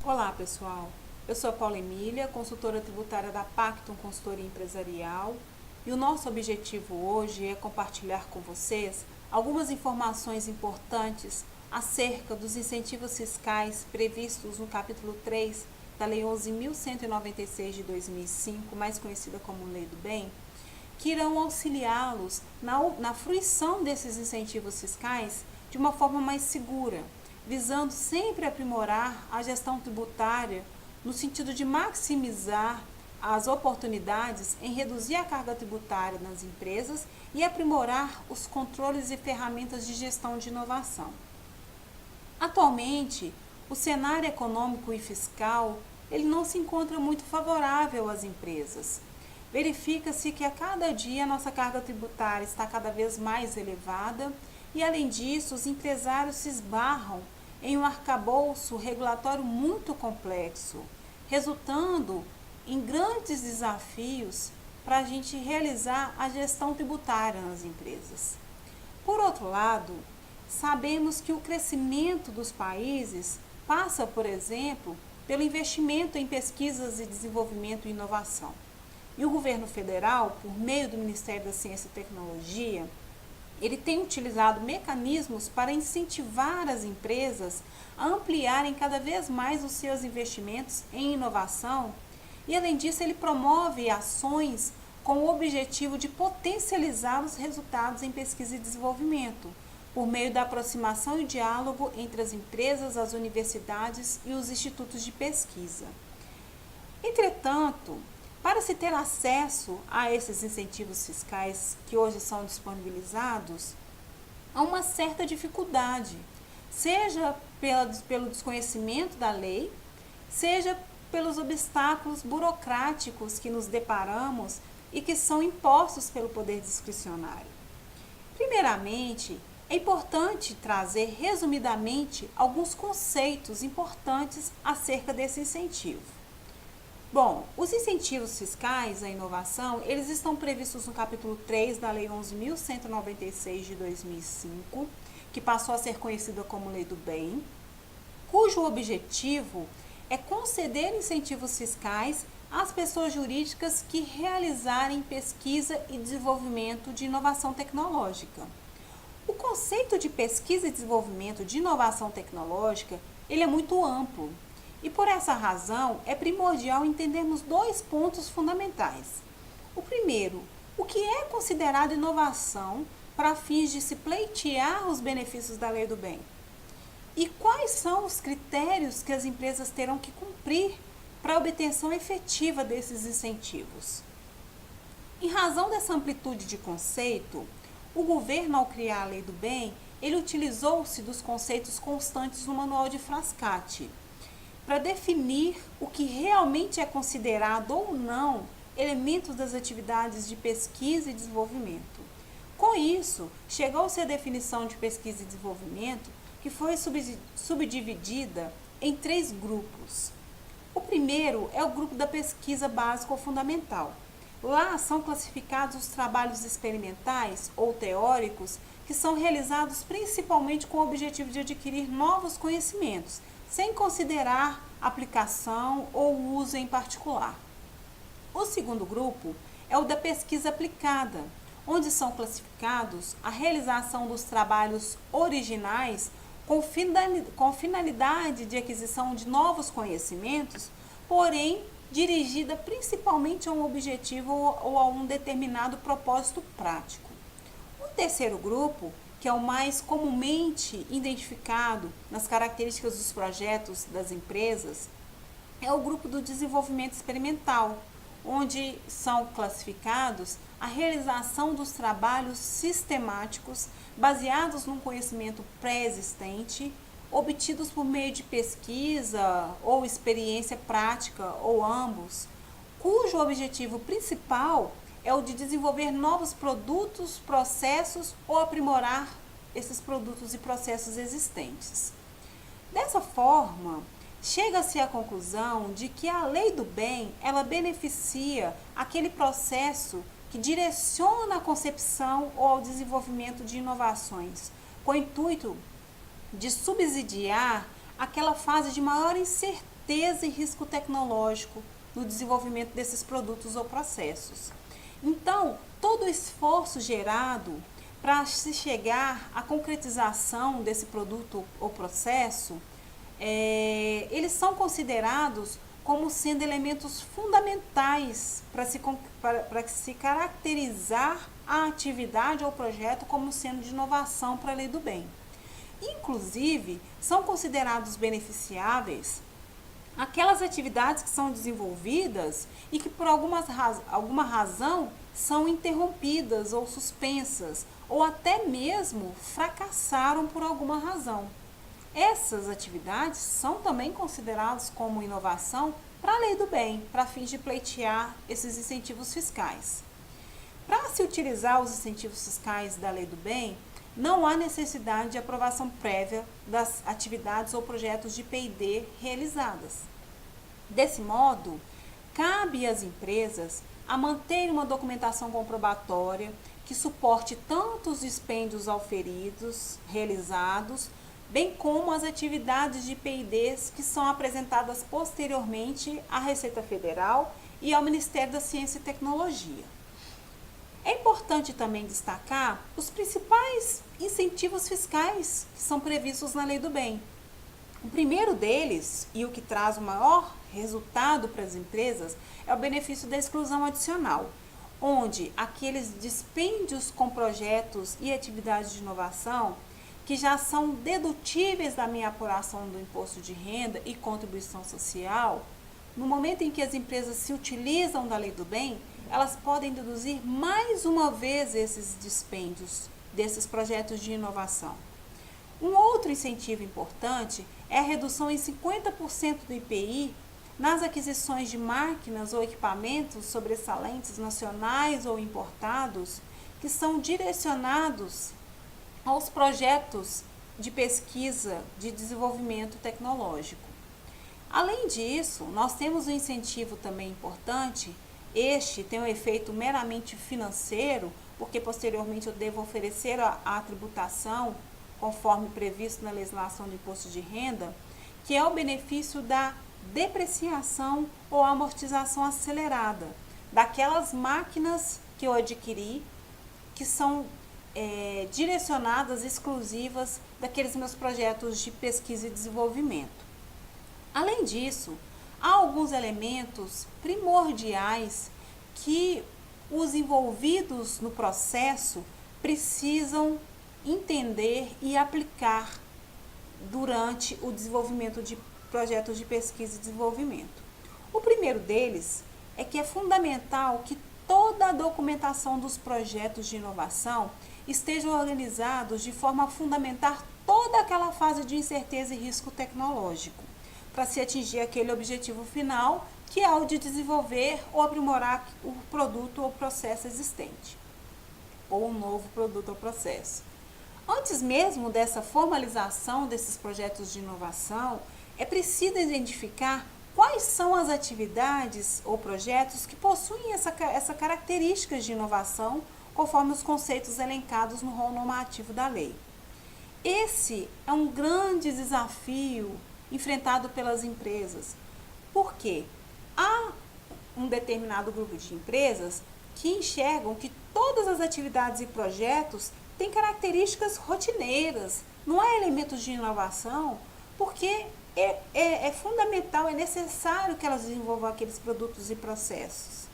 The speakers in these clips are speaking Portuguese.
Olá pessoal, eu sou a Paula Emília, consultora tributária da Pactum Consultoria Empresarial, e o nosso objetivo hoje é compartilhar com vocês algumas informações importantes acerca dos incentivos fiscais previstos no capítulo 3 da Lei 11.196 de 2005, mais conhecida como Lei do Bem, que irão auxiliá-los na fruição desses incentivos fiscais de uma forma mais segura, visando sempre aprimorar a gestão tributária no sentido de maximizar as oportunidades em reduzir a carga tributária nas empresas e aprimorar os controles e ferramentas de gestão de inovação. Atualmente, o cenário econômico e fiscal ele não se encontra muito favorável às empresas. Verifica-se que a cada dia a nossa carga tributária está cada vez mais elevada e, além disso, os empresários se esbarram em um arcabouço regulatório muito complexo, resultando em grandes desafios para a gente realizar a gestão tributária nas empresas. Por outro lado, sabemos que o crescimento dos países passa, por exemplo, pelo investimento em pesquisas e desenvolvimento e inovação. E o governo federal, por meio do Ministério da Ciência e Tecnologia, ele tem utilizado mecanismos para incentivar as empresas a ampliarem cada vez mais os seus investimentos em inovação e, além disso, ele promove ações com o objetivo de potencializar os resultados em pesquisa e desenvolvimento, por meio da aproximação e diálogo entre as empresas, as universidades e os institutos de pesquisa. Entretanto, para se ter acesso a esses incentivos fiscais que hoje são disponibilizados, há uma certa dificuldade, seja pelo desconhecimento da lei, seja pelos obstáculos burocráticos que nos deparamos e que são impostos pelo poder discricionário. Primeiramente, é importante trazer resumidamente alguns conceitos importantes acerca desse incentivo. Bom, os incentivos fiscais à inovação, eles estão previstos no capítulo 3 da Lei 11.196 de 2005, que passou a ser conhecida como Lei do Bem, cujo objetivo é conceder incentivos fiscais às pessoas jurídicas que realizarem pesquisa e desenvolvimento de inovação tecnológica. O conceito de pesquisa e desenvolvimento de inovação tecnológica, ele é muito amplo. E por essa razão, é primordial entendermos dois pontos fundamentais. O primeiro, o que é considerado inovação para fins de se pleitear os benefícios da Lei do Bem? E quais são os critérios que as empresas terão que cumprir para a obtenção efetiva desses incentivos? Em razão dessa amplitude de conceito, o governo, ao criar a Lei do Bem, ele utilizou-se dos conceitos constantes no Manual de Frascati, para definir o que realmente é considerado ou não elementos das atividades de pesquisa e desenvolvimento. Com isso, chegou-se à definição de pesquisa e desenvolvimento, que foi subdividida em 3 grupos. O primeiro é o grupo da pesquisa básica ou fundamental. Lá são classificados os trabalhos experimentais ou teóricos que são realizados principalmente com o objetivo de adquirir novos conhecimentos, sem considerar aplicação ou uso em particular. O segundo grupo é o da pesquisa aplicada, onde são classificados a realização dos trabalhos originais com finalidade de aquisição de novos conhecimentos, porém dirigida principalmente a um objetivo ou a um determinado propósito prático. O terceiro grupo, que é o mais comumente identificado nas características dos projetos das empresas, é o grupo do desenvolvimento experimental, onde são classificados a realização dos trabalhos sistemáticos baseados num conhecimento pré-existente, obtidos por meio de pesquisa ou experiência prática ou ambos, cujo objetivo principal é o de desenvolver novos produtos, processos ou aprimorar esses produtos e processos existentes. Dessa forma, chega-se à conclusão de que a Lei do Bem, ela beneficia aquele processo que direciona a concepção ou ao desenvolvimento de inovações, com o intuito de subsidiar aquela fase de maior incerteza incerteza e risco tecnológico no desenvolvimento desses produtos ou processos. Então, todo o esforço gerado para se chegar à concretização desse produto ou processo, eles são considerados como sendo elementos fundamentais para se caracterizar a atividade ou projeto como sendo de inovação para a lei do bem. Inclusive, são considerados beneficiáveis aquelas atividades que são desenvolvidas e que por alguma razão são interrompidas ou suspensas, ou até mesmo fracassaram por alguma razão. Essas atividades são também consideradas como inovação para a lei do bem, para fins de pleitear esses incentivos fiscais. Para se utilizar os incentivos fiscais da lei do bem, não há necessidade de aprovação prévia das atividades ou projetos de P&D realizadas. Desse modo, cabe às empresas a manter uma documentação comprobatória que suporte tanto os dispêndios auferidos, realizados, bem como as atividades de P&Ds que são apresentadas posteriormente à Receita Federal e ao Ministério da Ciência e Tecnologia. É importante também destacar os principais incentivos fiscais que são previstos na Lei do Bem. O primeiro deles, e o que traz o maior resultado para as empresas, é o benefício da exclusão adicional, onde aqueles dispêndios com projetos e atividades de inovação que já são dedutíveis da minha apuração do imposto de renda e contribuição social, no momento em que as empresas se utilizam da Lei do Bem, elas podem deduzir mais uma vez esses dispêndios desses projetos de inovação. Um outro incentivo importante é a redução em 50% do IPI nas aquisições de máquinas ou equipamentos sobressalentes nacionais ou importados que são direcionados aos projetos de pesquisa de desenvolvimento tecnológico. Além disso, nós temos um incentivo também importante. Este tem um efeito meramente financeiro, porque posteriormente eu devo oferecer a tributação conforme previsto na legislação do imposto de renda, que é o benefício da depreciação ou amortização acelerada daquelas máquinas que eu adquiri, que são direcionadas, exclusivas daqueles meus projetos de pesquisa e desenvolvimento. Além disso, há alguns elementos primordiais que os envolvidos no processo precisam entender e aplicar durante o desenvolvimento de projetos de pesquisa e desenvolvimento. O primeiro deles é que é fundamental que toda a documentação dos projetos de inovação estejam organizados de forma a fundamentar toda aquela fase de incerteza e risco tecnológico, para se atingir aquele objetivo final, que é o de desenvolver ou aprimorar o produto ou processo existente, ou um novo produto ou processo. Antes mesmo dessa formalização desses projetos de inovação, é preciso identificar quais são as atividades ou projetos que possuem essa característica de inovação, conforme os conceitos elencados no rol normativo da lei. Esse é um grande desafio enfrentado pelas empresas, porque há um determinado grupo de empresas que enxergam que todas as atividades e projetos têm características rotineiras, não há elementos de inovação, porque é fundamental, é necessário que elas desenvolvam aqueles produtos e processos,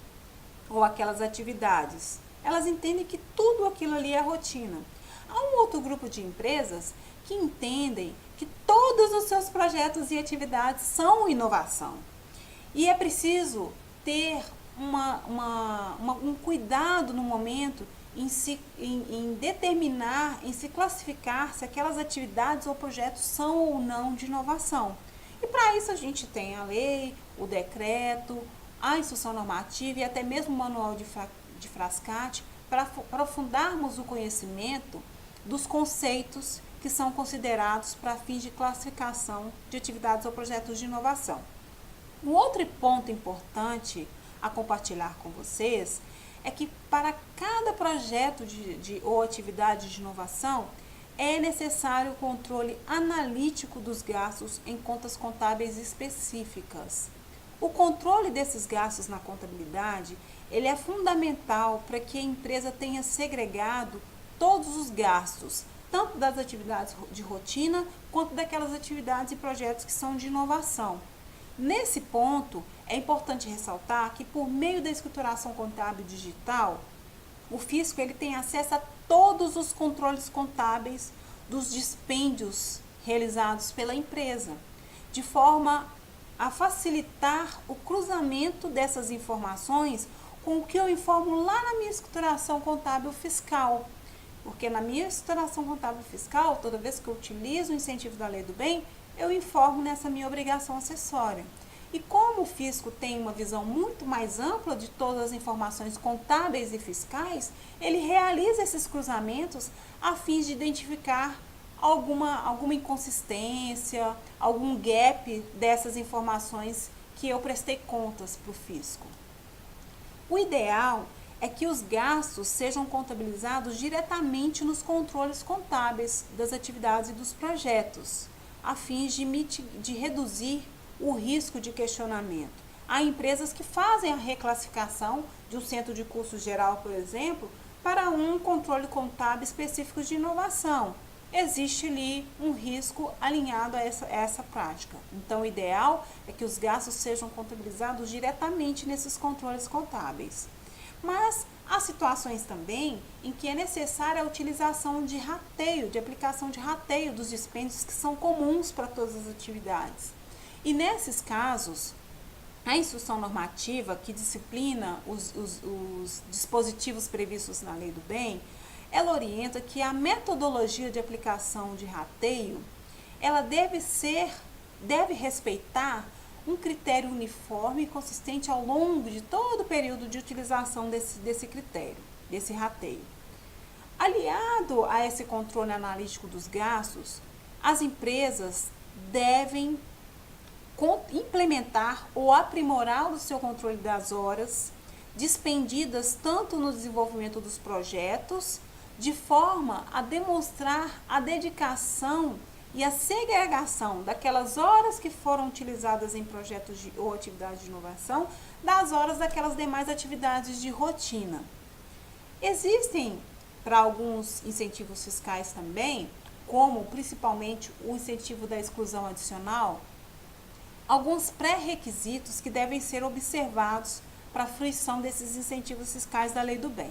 ou aquelas atividades. Elas entendem que tudo aquilo ali é rotina. Há um outro grupo de empresas que entendem que todos os seus projetos e atividades são inovação. E é preciso ter um cuidado no momento em determinar, em se classificar se aquelas atividades ou projetos são ou não de inovação. E para isso a gente tem a lei, o decreto, a instrução normativa e até mesmo o manual de Frascati, para aprofundarmos o conhecimento dos conceitos que são considerados para fins de classificação de atividades ou projetos de inovação. Um outro ponto importante a compartilhar com vocês é que para cada projeto ou atividade de inovação é necessário o controle analítico dos gastos em contas contábeis específicas. O controle desses gastos na contabilidade, ele é fundamental para que a empresa tenha segregado todos os gastos, tanto das atividades de rotina, quanto daquelas atividades e projetos que são de inovação. Nesse ponto, é importante ressaltar que por meio da escrituração contábil digital, o fisco ele tem acesso a todos os controles contábeis dos dispêndios realizados pela empresa, de forma a facilitar o cruzamento dessas informações com o que eu informo lá na minha escrituração contábil fiscal. Porque na minha escrituração contábil fiscal, toda vez que eu utilizo o incentivo da Lei do Bem, eu informo nessa minha obrigação acessória. E como o fisco tem uma visão muito mais ampla de todas as informações contábeis e fiscais, ele realiza esses cruzamentos a fim de identificar alguma inconsistência, algum gap dessas informações que eu prestei contas para o fisco. O ideal é que os gastos sejam contabilizados diretamente nos controles contábeis das atividades e dos projetos, a fim de reduzir o risco de questionamento. Há empresas que fazem a reclassificação de um centro de custos geral, por exemplo, para um controle contábil específico de inovação. Existe ali um risco alinhado a essa prática. Então, o ideal é que os gastos sejam contabilizados diretamente nesses controles contábeis. Mas há situações também em que é necessária a utilização de rateio, de aplicação de rateio dos dispêndios que são comuns para todas as atividades. E nesses casos, a instrução normativa que disciplina os dispositivos previstos na Lei do Bem, ela orienta que a metodologia de aplicação de rateio, ela deve respeitar um critério uniforme e consistente ao longo de todo o período de utilização desse critério, desse rateio. Aliado a esse controle analítico dos gastos, as empresas devem implementar ou aprimorar o seu controle das horas dispendidas tanto no desenvolvimento dos projetos, de forma a demonstrar a dedicação e a segregação daquelas horas que foram utilizadas em projetos ou atividades de inovação das horas daquelas demais atividades de rotina. Existem, para alguns incentivos fiscais também, como principalmente o incentivo da exclusão adicional, alguns pré-requisitos que devem ser observados para a fruição desses incentivos fiscais da Lei do Bem.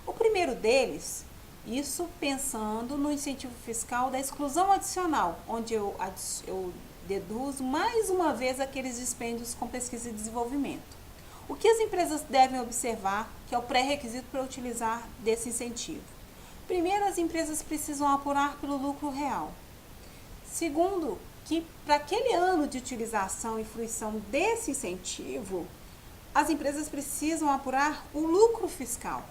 O primeiro deles, isso pensando no incentivo fiscal da exclusão adicional, onde eu deduzo mais uma vez aqueles dispêndios com pesquisa e desenvolvimento. O que as empresas devem observar, que é o pré-requisito para utilizar desse incentivo? Primeiro, as empresas precisam apurar pelo lucro real. Segundo, que para aquele ano de utilização e fruição desse incentivo, as empresas precisam apurar o lucro fiscal.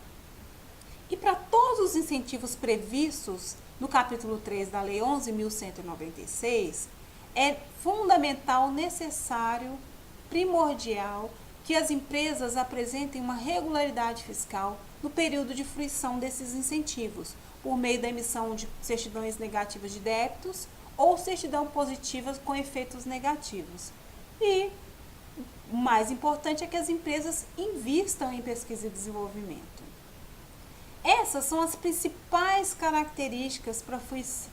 E para todos os incentivos previstos no capítulo 3 da Lei 11.196, é fundamental, necessário, primordial que as empresas apresentem uma regularidade fiscal no período de fruição desses incentivos, por meio da emissão de certidões negativas de débitos ou certidão positiva com efeitos negativos. E o mais importante é que as empresas invistam em pesquisa e desenvolvimento. Essas são as principais características para a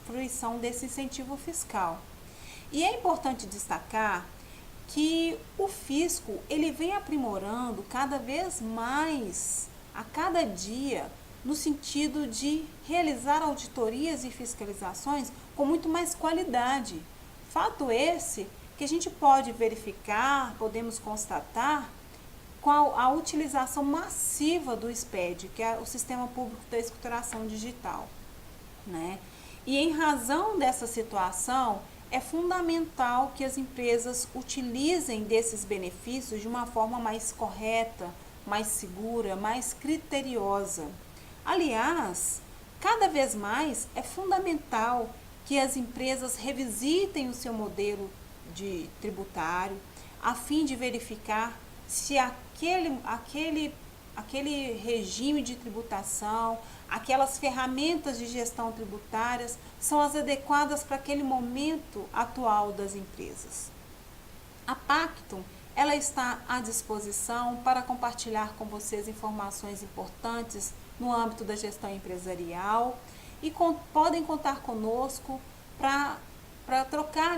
fruição desse incentivo fiscal. E é importante destacar que o fisco ele vem aprimorando cada vez mais a cada dia no sentido de realizar auditorias e fiscalizações com muito mais qualidade. Fato esse que a gente pode verificar, podemos constatar com a utilização massiva do SPED, que é o Sistema Público da Escrituração Digital, né? E em razão dessa situação, é fundamental que as empresas utilizem desses benefícios de uma forma mais correta, mais segura, mais criteriosa. Aliás, cada vez mais é fundamental que as empresas revisitem o seu modelo de tributário, a fim de verificar se aquele aquele regime de tributação, aquelas ferramentas de gestão tributárias são as adequadas para aquele momento atual das empresas. A Pactum, ela está à disposição para compartilhar com vocês informações importantes no âmbito da gestão empresarial e podem contar conosco para trocar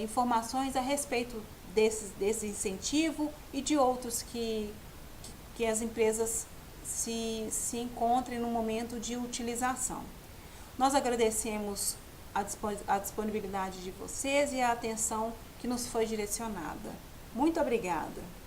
informações a respeito desse incentivo e de outros que as empresas se encontrem no momento de utilização. Nós agradecemos a disponibilidade de vocês e a atenção que nos foi direcionada. Muito obrigada!